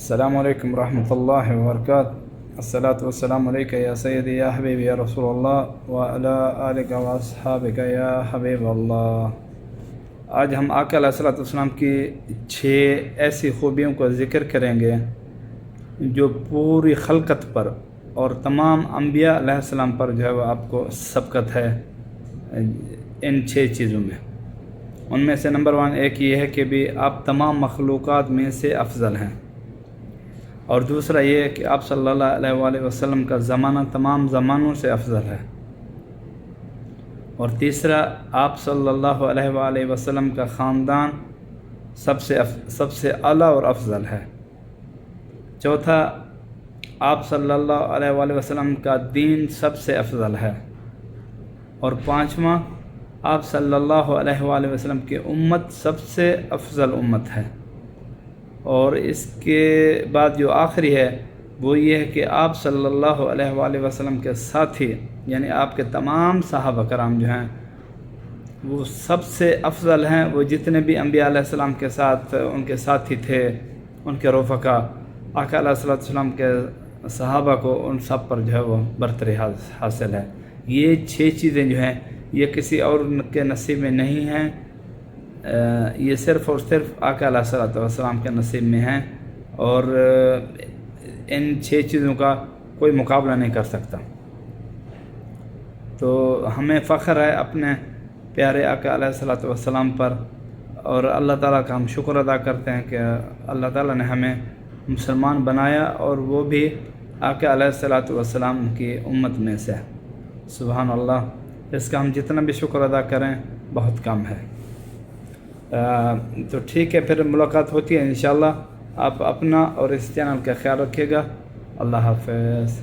السلام علیکم ورحمۃ اللہ وبرکاتہ۔ الصلاۃ والسلام علیک یا سیدی یا حبیبی یا رسول اللہ وعلی آلک واصحابک یا حبیب اللہ۔ آج ہم آقا علیہ الصلوۃ والسلام کی 6 ایسی خوبیوں کو ذکر کریں گے جو پوری خلقت پر اور تمام انبیاء علیہ السلام پر جو ہے وہ آپ کو سبقت ہے ان 6 چیزوں میں۔ ان میں سے نمبر 1 ایک یہ ہے کہ بھی آپ تمام مخلوقات میں سے افضل ہیں، اور دوسرا یہ ہے کہ آپ صلی اللہ علیہ وآلہ وسلم کا زمانہ تمام زمانوں سے افضل ہے، اور تیسرا آپ صلی اللہ علیہ وآلہ وسلم کا خاندان سب سے اعلیٰ اور افضل ہے۔ چوتھا آپ صلی اللہ علیہ وآلہ وسلم کا دین سب سے افضل ہے، اور پانچواں آپ صلی اللہ علیہ وآلہ وسلم کی امت سب سے افضل امت ہے، اور اس کے بعد جو آخری ہے وہ یہ ہے کہ آپ صلی اللہ علیہ وآلہ وسلم کے ساتھی یعنی آپ کے تمام صحابہ کرام جو ہیں وہ سب سے افضل ہیں۔ وہ جتنے بھی انبیاء علیہ السلام کے ساتھ ان کے ساتھی تھے، ان کے رفقا، آقا علیہ السلام کے صحابہ کو ان سب پر جو ہے وہ برتری حاصل ہے۔ یہ 6 چیزیں جو ہیں یہ کسی اور کے نصیب میں نہیں ہیں، یہ صرف اور صرف آقا علیہ السلام کے نصیب میں ہیں، اور ان 6 چیزوں کا کوئی مقابلہ نہیں کر سکتا۔ تو ہمیں فخر ہے اپنے پیارے آقا علیہ السلام پر، اور اللہ تعالیٰ کا ہم شکر ادا کرتے ہیں کہ اللہ تعالیٰ نے ہمیں مسلمان بنایا، اور وہ بھی آقا علیہ السلام کی امت میں سے۔ سبحان اللہ، اس کا ہم جتنا بھی شکر ادا کریں بہت کم ہے۔ تو ٹھیک ہے، پھر ملاقات ہوتی ہے انشاءاللہ۔ آپ اپنا اور اس چینل کا خیال رکھیے گا۔ اللہ حافظ۔